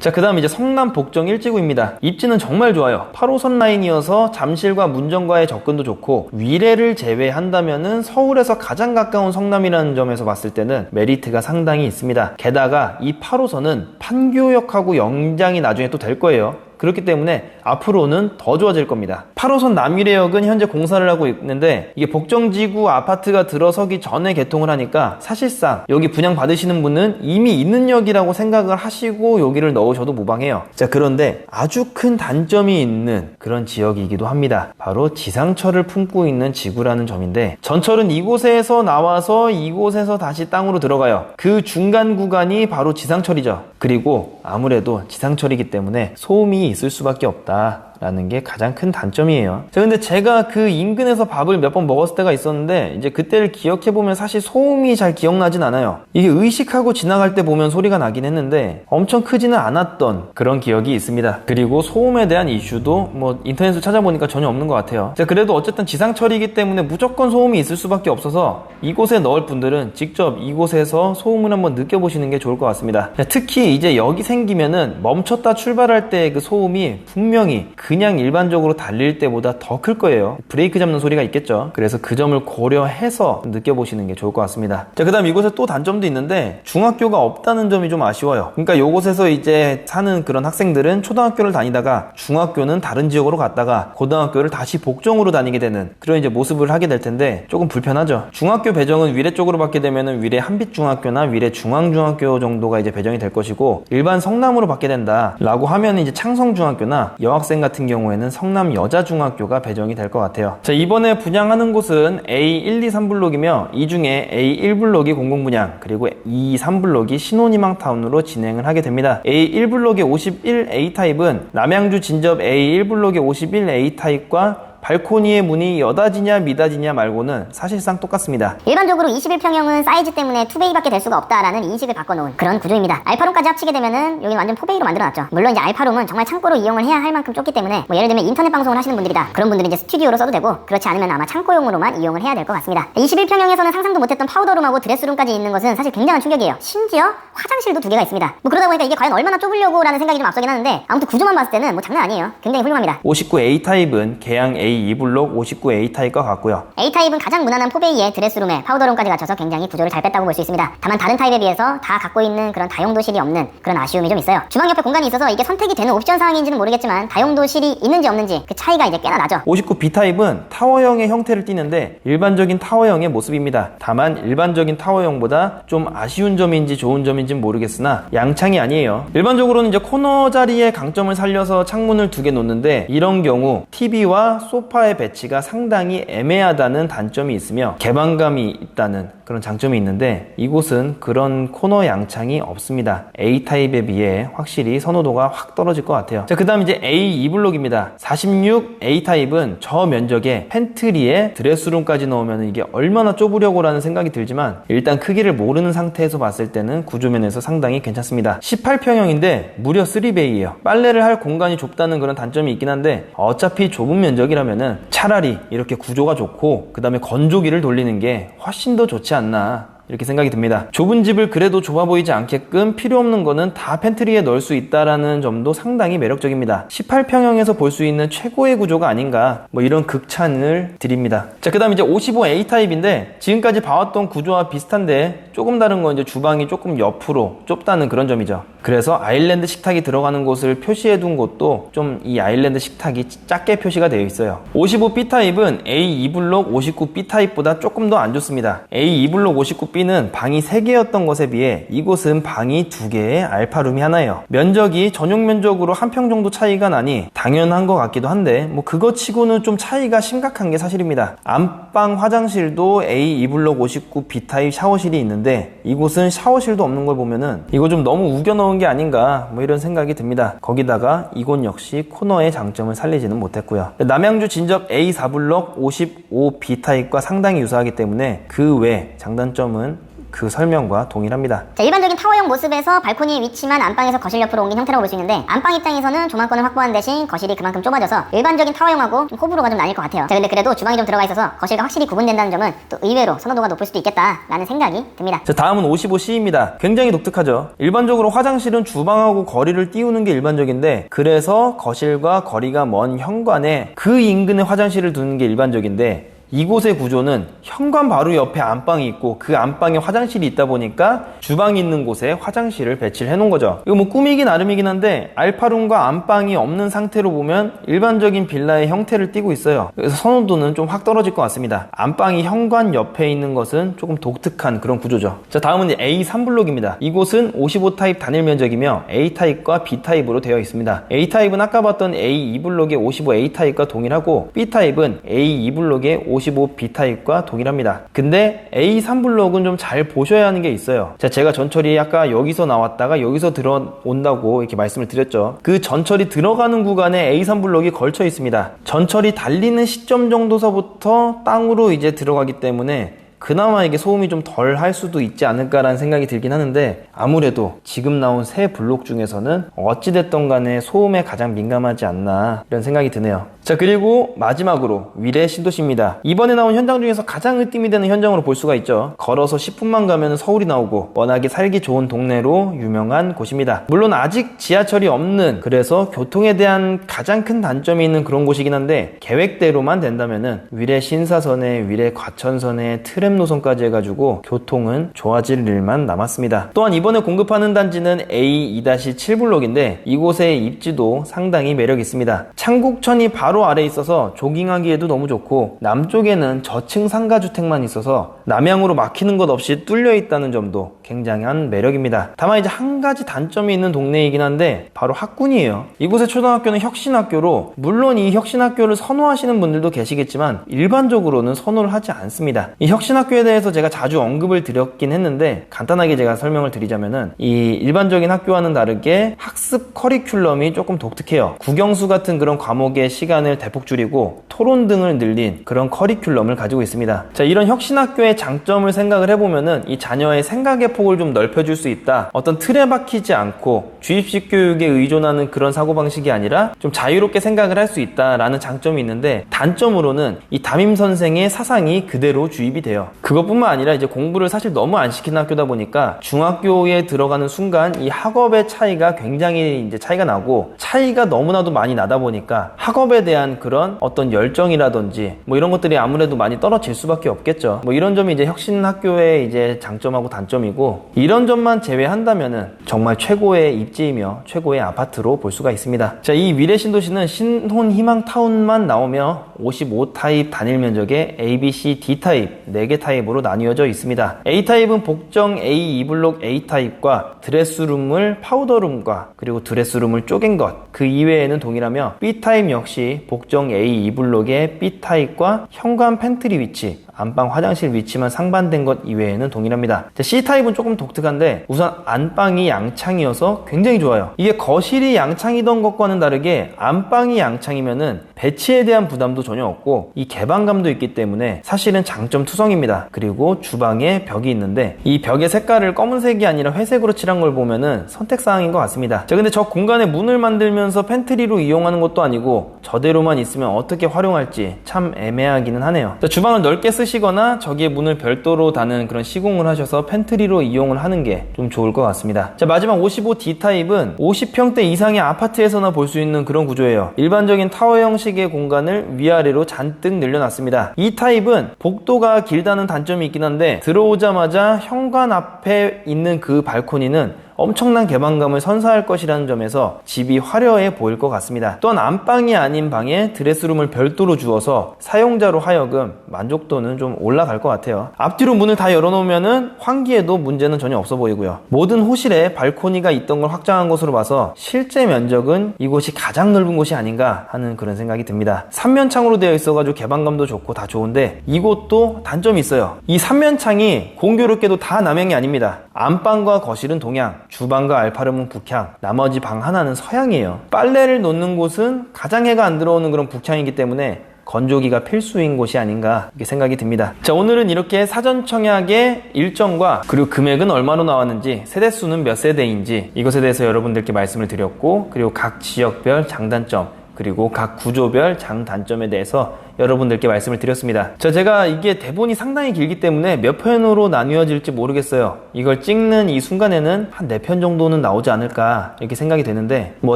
자, 그 다음 이제 성남 복정 1지구입니다. 입지는 정말 좋아요. 8호선 라인이어서 잠실과 문정과의 접근도 좋고 위례를 제외한다면은 서울에서 가장 가까운 성남이라는 점에서 봤을 때는 메리트가 상당히 있습니다. 게다가 이 8호선은 판교역하고 연장이 나중에 또 될 거예요. 그렇기 때문에 앞으로는 더 좋아질 겁니다. 8호선 남위례역은 현재 공사를 하고 있는데 이게 복정지구 아파트가 들어서기 전에 개통을 하니까 사실상 여기 분양 받으시는 분은 이미 있는 역이라고 생각을 하시고 여기를 넣으셔도 무방해요. 자, 그런데 아주 큰 단점이 있는 그런 지역이기도 합니다. 바로 지상철을 품고 있는 지구라는 점인데 전철은 이곳에서 나와서 이곳에서 다시 땅으로 들어가요. 그 중간 구간이 바로 지상철이죠. 그리고 아무래도 지상철이기 때문에 소음이 있을 수밖에 없다라는 게 가장 큰 단점이에요. 자, 근데 제가 그 인근에서 밥을 몇 번 먹었을 때가 있었는데 이제 그때를 기억해보면 사실 소음이 잘 기억나진 않아요. 이게 의식하고 지나갈 때 보면 소리가 나긴 했는데 엄청 크지는 않았던 그런 기억이 있습니다. 그리고 소음에 대한 이슈도 뭐 인터넷으로 찾아보니까 전혀 없는 것 같아요. 자, 그래도 어쨌든 지상철이기 때문에 무조건 소음이 있을 수밖에 없어서 이곳에 넣을 분들은 직접 이곳에서 소음을 한번 느껴보시는 게 좋을 것 같습니다. 자, 특히 이제 여기 생기면은 멈췄다 출발할 때 그 소음이 분명히 그냥 일반적으로 달릴 때보다 더 클 거예요. 브레이크 잡는 소리가 있겠죠. 그래서 그 점을 고려해서 느껴보시는 게 좋을 것 같습니다. 자, 그 다음 이곳에 또 단점도 있는데 중학교가 없다는 점이 좀 아쉬워요. 그러니까 이곳에서 이제 사는 그런 학생들은 초등학교를 다니다가 중학교는 다른 지역으로 갔다가 고등학교를 다시 복정으로 다니게 되는 그런 이제 모습을 하게 될 텐데 조금 불편하죠. 중학교 배정은 위례 쪽으로 받게 되면은 위례 한빛중학교나 위례 중앙중학교 정도가 이제 배정이 될 것이고 일반 성남으로 받게 된다라고 하면 이제 창성중학교나 여학생 같은 경우에는 성남 여자중학교가 배정이 될 것 같아요. 자, 이번에 분양하는 곳은 A1, 2, 3블록이며 이 중에 A1블록이 공공분양 그리고 2, 3블록이 신혼희망타운으로 진행을 하게 됩니다. A1블록의 51A 타입은 남양주 진접 A1블록의 51A 타입과 발코니의 문이 여닫이냐 미닫이냐 말고는 사실상 똑같습니다. 일반적으로 21평형은 사이즈 때문에 투베이밖에 될 수가 없다라는 인식을 바꿔놓은 그런 구조입니다. 알파룸까지 합치게 되면은 여기는 완전 포베이로 만들어놨죠. 물론 이제 알파룸은 정말 창고로 이용을 해야 할 만큼 좁기 때문에 뭐 예를 들면 인터넷 방송을 하시는 분들이다. 그런 분들은 이제 스튜디오로 써도 되고 그렇지 않으면 아마 창고용으로만 이용을 해야 될 것 같습니다. 21평형에서는 상상도 못했던 파우더룸하고 드레스룸까지 있는 것은 사실 굉장한 충격이에요. 심지어 화장실도 2개가 있습니다. 뭐 그러다 보니까 이게 과연 얼마나 좁으려고 라는 생각이 좀 앞서긴 하는데 아무튼 구조만 봤을 때는 뭐 장난 아니에요. 굉장히 훌륭합니다. 59A 타입은 개양 A2블록 59A 타입과 같고요. A타입은 가장 무난한 포베이에 드레스룸에 파우더룸까지 갖춰서 굉장히 구조를 잘 뺐다고 볼 수 있습니다. 다만 다른 타입에 비해서 다 갖고 있는 그런 다용도실이 없는 그런 아쉬움이 좀 있어요. 주방 옆에 공간이 있어서 이게 선택이 되는 옵션 사항인지는 모르겠지만 다용도실이 있는지 없는지 그 차이가 이제 꽤나 나죠. 59B 타입은 타워형의 형태를 띠는데 일반적인 타워형의 모습입니다. 다만 일반적인 타워형보다 좀 아쉬운 점인지 좋은 점인지 모르겠으나 양창이 아니에요. 일반적으로는 이제 코너 자리에 강점을 살려서 창문을 2개 놓는데 이런 경우 TV와 소파의 배치가 상당히 애매하다는 단점이 있으며 개방감이 있다는 그런 장점이 있는데 이곳은 그런 코너 양창이 없습니다. A타입에 비해 확실히 선호도가 확 떨어질 것 같아요. 자, 그 다음 이제 A2블록입니다. 46A타입은 저 면적에 팬트리에 드레스룸까지 넣으면 이게 얼마나 좁으려고 라는 생각이 들지만 일단 크기를 모르는 상태에서 봤을 때는 구조면에서 상당히 괜찮습니다. 18평형인데 무려 3베이예요. 빨래를 할 공간이 좁다는 그런 단점이 있긴 한데 어차피 좁은 면적이라면은 차라리 이렇게 구조가 좋고 그 다음에 건조기를 돌리는 게 훨씬 더 좋지 않나 이렇게 생각이 듭니다. 좁은 집을 그래도 좁아 보이지 않게끔 필요 없는 거는 다 팬트리에 넣을 수 있다라는 점도 상당히 매력적입니다. 18평형에서 볼 수 있는 최고의 구조가 아닌가 뭐 이런 극찬을 드립니다. 자, 그 다음 이제 55A 타입인데 지금까지 봐왔던 구조와 비슷한데 조금 다른 건 이제 주방이 조금 옆으로 좁다는 그런 점이죠. 그래서 아일랜드 식탁이 들어가는 곳을 표시해 둔 곳도 좀 이 아일랜드 식탁이 작게 표시가 되어 있어요. 55B 타입은 A2블록 59B 타입보다 조금 더 안 좋습니다. A2블록 59B는 방이 3개였던 것에 비해 이곳은 방이 2개에 알파룸이 하나예요. 면적이 전용 면적으로 1평 정도 차이가 나니 당연한 것 같기도 한데 뭐 그거 치고는 좀 차이가 심각한 게 사실입니다. 안방 화장실도 A2블록 59B 타입 샤워실이 있는데 이곳은 샤워실도 없는 걸 보면은 이거 좀 너무 우겨넣은 게 아닌가 뭐 이런 생각이 듭니다. 거기다가 이곳 역시 코너의 장점을 살리지는 못했고요. 남양주 진접 A4블록 55B 타입과 상당히 유사하기 때문에 그 외 장단점은 그 설명과 동일합니다. 자, 일반적인 타워형 모습에서 발코니의 위치만 안방에서 거실 옆으로 옮긴 형태라고 볼 수 있는데, 안방 입장에서는 조망권을 확보한 대신 거실이 그만큼 좁아져서 일반적인 타워형하고 좀 호불호가 좀 나뉠 것 같아요. 자, 근데 그래도 주방이 좀 들어가 있어서 거실과 확실히 구분된다는 점은 또 의외로 선호도가 높을 수도 있겠다라는 생각이 듭니다. 자, 다음은 55C입니다. 굉장히 독특하죠. 일반적으로 화장실은 주방하고 거리를 띄우는 게 일반적인데, 그래서 거실과 거리가 먼 현관에 그 인근에 화장실을 두는 게 일반적인데, 이곳의 구조는 현관 바로 옆에 안방이 있고 그 안방에 화장실이 있다 보니까 주방이 있는 곳에 화장실을 배치를 해놓은 거죠. 이거 뭐 꾸미기 나름이긴 한데 알파룸과 안방이 없는 상태로 보면 일반적인 빌라의 형태를 띠고 있어요. 그래서 선호도는 좀 확 떨어질 것 같습니다. 안방이 현관 옆에 있는 것은 조금 독특한 그런 구조죠. 자, 다음은 A3블록입니다. 이곳은 55타입 단일 면적이며 A타입과 B타입으로 되어 있습니다. A타입은 아까 봤던 A2블록의 55A타입과 동일하고 B타입은 A2블록의 55B타입과 동일합니다. 근데 A3블록은 좀 잘 보셔야 하는 게 있어요. 자, 제가 전철이 아까 여기서 나왔다가 여기서 들어온다고 이렇게 말씀을 드렸죠. 그 전철이 들어가는 구간에 A3블록이 걸쳐 있습니다. 전철이 달리는 시점 정도서부터 땅으로 이제 들어가기 때문에 그나마 이게 소음이 좀 덜 할 수도 있지 않을까라는 생각이 들긴 하는데, 아무래도 지금 나온 새 블록 중에서는 어찌됐던 간에 소음에 가장 민감하지 않나 이런 생각이 드네요. 자, 그리고 마지막으로 위례 신도시입니다. 이번에 나온 현장 중에서 가장 으뜸이 되는 현장으로 볼 수가 있죠. 걸어서 10분만 가면 서울이 나오고 워낙에 살기 좋은 동네로 유명한 곳입니다. 물론 아직 지하철이 없는, 그래서 교통에 대한 가장 큰 단점이 있는 그런 곳이긴 한데, 계획대로만 된다면은 위례 신사선에 위례 과천선에 트램 노선까지 해가지고 교통은 좋아질 일만 남았습니다. 또한 이번에 공급하는 단지는 A2-7블록인데 이곳의 입지도 상당히 매력 있습니다. 창국천이 바로 아래에 있어서 조깅하기에도 너무 좋고, 남쪽에는 저층 상가주택만 있어서 남향으로 막히는 것 없이 뚫려 있다는 점도 굉장한 매력입니다. 다만 이제 한 가지 단점이 있는 동네이긴 한데 바로 학군이에요. 이곳의 초등학교는 혁신학교로, 물론 이 혁신학교를 선호하시는 분들도 계시겠지만 일반적으로는 선호를 하지 않습니다. 이 혁신학교에 대해서 제가 자주 언급을 드렸긴 했는데, 간단하게 제가 설명을 드리자면은 이 일반적인 학교와는 다르게 학습 커리큘럼이 조금 독특해요. 국영수 같은 그런 과목의 시간을 대폭 줄이고 토론 등을 늘린 그런 커리큘럼을 가지고 있습니다. 자, 이런 혁신학교의 장점을 생각을 해보면은 이 자녀의 생각의 폭을 좀 넓혀줄 수 있다. 어떤 틀에 박히지 않고 주입식 교육에 의존하는 그런 사고방식이 아니라 좀 자유롭게 생각을 할 수 있다라는 장점이 있는데, 단점으로는 이 담임 선생의 사상이 그대로 주입이 돼요. 그것뿐만 아니라 이제 공부를 사실 너무 안 시키는 학교다 보니까 중학교에 들어가는 순간 이 학업의 차이가 굉장히 이제 차이가 나고, 차이가 너무나도 많이 나다 보니까 학업에 대한 그런 어떤 열정이라든지 뭐 이런 것들이 아무래도 많이 떨어질 수밖에 없겠죠. 뭐 이런 점이 이제 혁신학교의 이제 장점하고 단점이고, 이런 점만 제외한다면은 정말 최고의 입지이며 최고의 아파트로 볼 수가 있습니다. 자, 이 위례 신도시는 신혼희망타운만 나오며 55타입 단일 면적의 A, B, C, D 타입 4개 타입으로 나뉘어져 있습니다. A 타입은 복정 A2블록 A 타입과 드레스룸을 파우더룸과 그리고 드레스룸을 쪼갠 것, 그 이외에는 동일하며 B 타입 역시 복정 A2블록의 B 타입과 현관 팬트리 위치, 안방 화장실 위치만 상반된 것 이외에는 동일합니다. C타입은 조금 독특한데, 우선 안방이 양창이어서 굉장히 좋아요. 이게 거실이 양창이던 것과는 다르게 안방이 양창이면은 배치에 대한 부담도 전혀 없고 이 개방감도 있기 때문에 사실은 장점 투성입니다. 그리고 주방에 벽이 있는데 이 벽의 색깔을 검은색이 아니라 회색으로 칠한 걸 보면은 선택사항인 것 같습니다. 자, 근데 저 공간에 문을 만들면서 팬트리로 이용하는 것도 아니고 저대로만 있으면 어떻게 활용할지 참 애매하기는 하네요. 자, 주방을 넓게 쓰시거나 저기에 문을 별도로 다는 그런 시공을 하셔서 팬트리로 이용을 하는 게 좀 좋을 것 같습니다. 자, 마지막 55D 타입은 50평대 이상의 아파트에서나 볼 수 있는 그런 구조예요. 일반적인 타워 형식의 공간을 위아래로 잔뜩 늘려놨습니다. 이 타입은 복도가 길다는 단점이 있긴 한데, 들어오자마자 현관 앞에 있는 그 발코니는 엄청난 개방감을 선사할 것이라는 점에서 집이 화려해 보일 것 같습니다. 또한 안방이 아닌 방에 드레스룸을 별도로 주어서 사용자로 하여금 만족도는 좀 올라갈 것 같아요. 앞뒤로 문을 다 열어놓으면은 환기에도 문제는 전혀 없어 보이고요. 모든 호실에 발코니가 있던 걸 확장한 것으로 봐서 실제 면적은 이곳이 가장 넓은 곳이 아닌가 하는 그런 생각이 듭니다. 3면창으로 되어 있어가지고 개방감도 좋고 다 좋은데, 이곳도 단점이 있어요. 이 3면창이 공교롭게도 다 남향이 아닙니다. 안방과 거실은 동향, 주방과 알파룸은 북향, 나머지 방 하나는 서향이에요. 빨래를 놓는 곳은 가장 해가 안 들어오는 그런 북향이기 때문에 건조기가 필수인 곳이 아닌가 이렇게 생각이 듭니다. 자, 오늘은 이렇게 사전 청약의 일정과 그리고 금액은 얼마로 나왔는지, 세대수는 몇 세대인지 이것에 대해서 여러분들께 말씀을 드렸고, 그리고 각 지역별 장단점, 그리고 각 구조별 장단점에 대해서 여러분들께 말씀을 드렸습니다. 제가 이게 대본이 상당히 길기 때문에 몇 편으로 나뉘어질지 모르겠어요. 이걸 찍는 이 순간에는 한 4편 정도는 나오지 않을까 이렇게 생각이 되는데, 뭐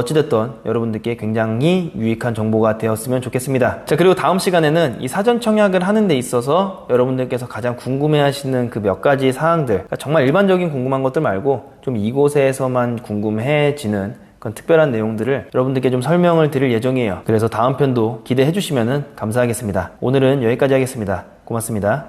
어찌됐든 여러분들께 굉장히 유익한 정보가 되었으면 좋겠습니다. 자, 그리고 다음 시간에는 이 사전 청약을 하는 데 있어서 여러분들께서 가장 궁금해하시는 그 몇 가지 사항들, 그러니까 정말 일반적인 궁금한 것들 말고 좀 이곳에서만 궁금해지는 그런 특별한 내용들을 여러분들께 좀 설명을 드릴 예정이에요. 그래서 다음 편도 기대해 주시면 감사하겠습니다. 오늘은 여기까지 하겠습니다. 고맙습니다.